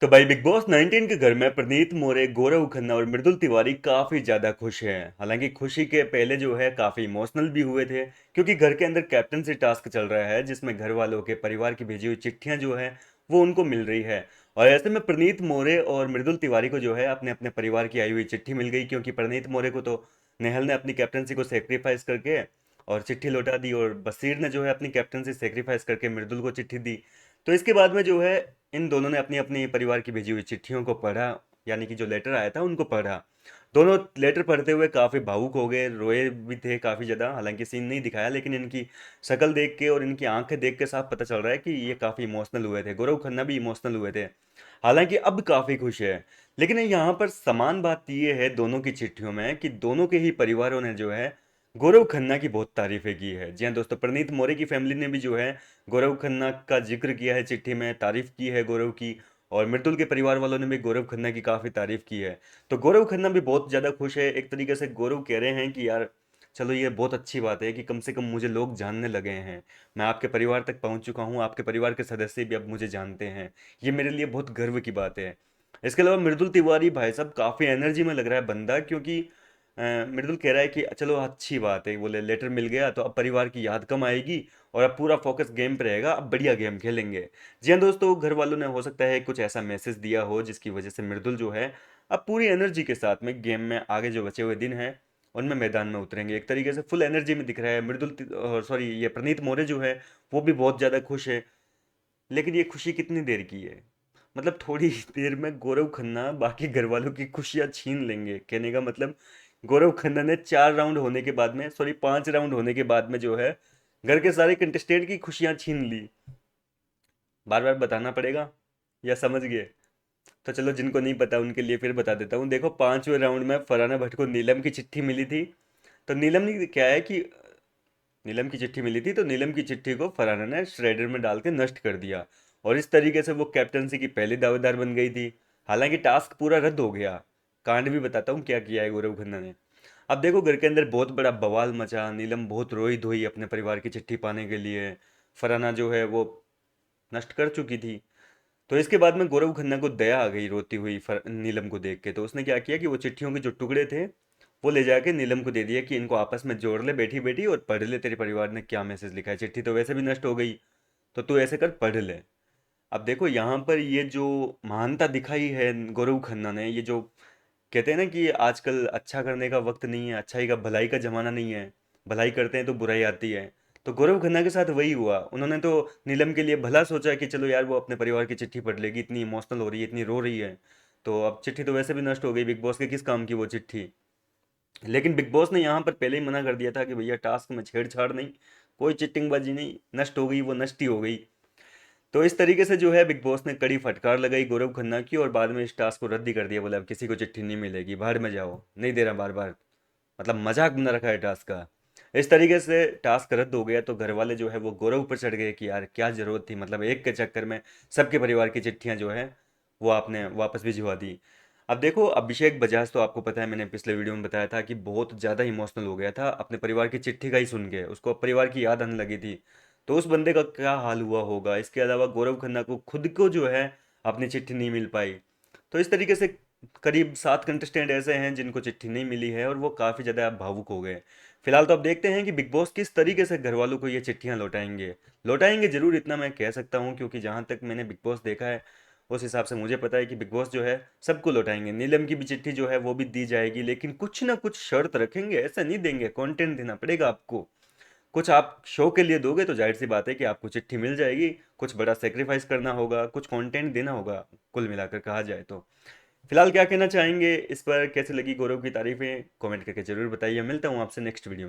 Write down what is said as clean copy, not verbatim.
तो भाई big boss 19 के घर में प्रनीत मोरे, गौरव खन्ना और मृदुल तिवारी काफी ज्यादा खुश हैं। हालांकि खुशी के पहले जो है काफी इमोशनल भी हुए थे, क्योंकि घर के अंदर कैप्टनसी टास्क चल रहा है जिसमें घर वालों के परिवार की भेजी हुई चिट्ठियां जो है वो उनको मिल रही है। और ऐसे में प्रनीत मोरे और मृदुल तिवारी को जो है अपने अपने परिवार की आई हुई चिट्ठी मिल गई, क्योंकि प्रनीत मोरे को तो नेहल ने अपनी कैप्टनसी को सेक्रीफाइस करके और चिट्ठी लौटा दी, और बशीर ने जो है अपनी कैप्टनसी सेक्रीफाइस करके मृदुल को चिट्ठी दी। तो इसके बाद में जो है इन दोनों ने अपनी अपनी परिवार की भेजी हुई चिट्ठियों को पढ़ा, यानी कि जो लेटर आया था उनको पढ़ा। दोनों लेटर पढ़ते हुए काफ़ी भावुक हो गए, रोए भी थे काफ़ी ज़्यादा। हालांकि सीन नहीं दिखाया, लेकिन इनकी शक्ल देख के और इनकी आंखें देख के साफ पता चल रहा है कि ये काफ़ी इमोशनल हुए थे। गौरव खन्ना भी इमोशनल हुए थे। हालांकि अब काफ़ी खुश है। लेकिन यहाँ पर समान बात ये है दोनों की चिट्ठियों में कि दोनों के ही परिवारों ने जो है गौरव खन्ना की बहुत तारीफें की है। जी हाँ दोस्तों, प्रणीत मोरे की फैमिली ने भी जो है गौरव खन्ना का जिक्र किया है चिट्ठी में, तारीफ की है गौरव की। और मृदुल के परिवार वालों ने भी गौरव खन्ना की काफ़ी तारीफ की है। तो गौरव खन्ना भी बहुत ज़्यादा खुश है। एक तरीके से गौरव कह रहे हैं कि यार चलो ये बहुत अच्छी बात है कि कम से कम मुझे लोग जानने लगे हैं। मैं आपके परिवार तक पहुंच चुका हूं, आपके परिवार के सदस्य भी अब मुझे जानते हैं। ये मेरे लिए बहुत गर्व की बात है। इसके अलावा मृदुल तिवारी भाई साहब काफ़ी एनर्जी में लग रहा है बंदा, क्योंकि मृदुल कह रहा है कि चलो अच्छी बात है, बोले लेटर मिल गया तो अब परिवार की याद कम आएगी और अब पूरा फोकस गेम पे रहेगा, अब बढ़िया गेम खेलेंगे। जी हाँ दोस्तों, घर वालों ने हो सकता है कुछ ऐसा मैसेज दिया हो जिसकी वजह से मृदुल जो है अब पूरी एनर्जी के साथ में गेम में आगे जो बचे हुए दिन हैं उनमें मैदान में उतरेंगे। एक तरीके से फुल एनर्जी में दिख रहा है और सॉरी ये प्रणीत मोरे जो है वो भी बहुत ज़्यादा खुश है। लेकिन ये खुशी कितनी देर की है? मतलब थोड़ी देर में गौरव खन्ना बाकी घर वालों की खुशियां छीन लेंगे। कहने का मतलब गौरव खन्ना ने 4 राउंड होने के बाद में, सॉरी 5 राउंड होने के बाद में जो है घर के सारे कंटेस्टेंट की खुशियां छीन ली। बार बार बताना पड़ेगा या समझ गए? तो चलो जिनको नहीं पता उनके लिए फिर बता देता हूँ। देखो 5वें राउंड में फरहाना भट्ट को नीलम की चिट्ठी मिली थी। तो नीलम ने क्या है कि नीलम की चिट्ठी मिली थी तो नीलम की चिट्ठी को फरहाना ने श्रेडर में डाल के नष्ट कर दिया, और इस तरीके से वो कैप्टनसी की पहली दावेदार बन गई थी। हालांकि टास्क पूरा रद्द हो गया। कांड भी बताता हूँ क्या किया है गौरव खन्ना ने। अब देखो घर के अंदर बहुत बड़ा बवाल मचा, नीलम बहुत रोई धोई अपने परिवार की चिट्ठी पाने के लिए। फरहाना जो है वो नष्ट कर चुकी थी। तो इसके बाद में गौरव खन्ना को दया आ गई रोती हुई नीलम को देख के। तो उसने क्या किया कि वो चिट्ठियों के जो टुकड़े थे वो ले जाके नीलम को दे दिया कि इनको आपस में जोड़ ले बैठी बैठी और पढ़ ले तेरे परिवार ने क्या मैसेज लिखा है। चिट्ठी तो वैसे भी नष्ट हो गई, तो तू ऐसे कर पढ़ ले। अब देखो यहाँ पर ये जो महानता दिखाई है गौरव खन्ना ने, ये जो कहते हैं ना कि आजकल अच्छा करने का वक्त नहीं है, अच्छाई का भलाई का जमाना नहीं है, भलाई करते हैं तो बुराई आती है। तो गौरव खन्ना के साथ वही हुआ। उन्होंने तो नीलम के लिए भला सोचा कि चलो यार वो अपने परिवार की चिट्ठी पढ़ लेगी, इतनी इमोशनल हो रही है, इतनी रो रही है। तो अब चिट्ठी तो वैसे भी नष्ट हो गई, बिग बॉस के किस काम की वो चिट्ठी। लेकिन बिग बॉस ने यहाँ पर पहले ही मना कर दिया था कि भैया टास्क में छेड़छाड़ नहीं, कोई चिटिंगबाजी नहीं, नष्ट हो गई वो नष्ट ही हो गई। तो इस तरीके से जो है बिग बॉस ने कड़ी फटकार लगाई गौरव खन्ना की, और बाद में इस टास्क को रद्द ही कर दिया। बोले अब किसी को चिट्ठी नहीं मिलेगी, बाहर में जाओ, नहीं दे रहा बार बार। मतलब मजाक बना रखा है टास्क का। इस तरीके से टास्क रद्द हो गया तो घर वाले जो है वो गौरव पर चढ़ गए कि यार क्या जरूरत थी, मतलब एक के चक्कर में सबके परिवार की चिट्ठियां जो है वो आपने वापस भिजवा दी। अब देखो अभिषेक बजाज तो आपको पता है, मैंने पिछले वीडियो में बताया था कि बहुत ज़्यादा इमोशनल हो गया था अपने परिवार की चिट्ठी का ही सुन के, उसको परिवार की याद आने लगी थी। तो उस बंदे का क्या हाल हुआ होगा। इसके अलावा गौरव खन्ना को खुद को जो है अपनी चिट्ठी नहीं मिल पाई। तो इस तरीके से करीब 7 कंटेस्टेंट ऐसे हैं जिनको चिट्ठी नहीं मिली है और वो काफ़ी ज़्यादा भावुक हो गए। फिलहाल तो अब देखते हैं कि बिग बॉस किस तरीके से घर वालों को ये चिट्ठियां लौटाएंगे। लौटाएंगे जरूर, इतना मैं कह सकता हूँ, क्योंकि जहाँ तक मैंने बिग बॉस देखा है उस हिसाब से मुझे पता है कि बिग बॉस जो है सबको लौटाएंगे। नीलम की भी चिट्ठी जो है वो भी दी जाएगी, लेकिन कुछ ना कुछ शर्त रखेंगे, ऐसा नहीं देंगे। कंटेंट देना पड़ेगा आपको। कुछ आप शो के लिए दोगे तो जाहिर सी बात है कि आपको चिट्ठी मिल जाएगी। कुछ बड़ा सेक्रीफाइस करना होगा, कुछ कंटेंट देना होगा, कुल मिलाकर कहा जाए तो। फिलहाल क्या कहना चाहेंगे इस पर, कैसे लगी गौरव की तारीफें, कमेंट करके जरूर बताइए। मिलता हूँ आपसे नेक्स्ट वीडियो में।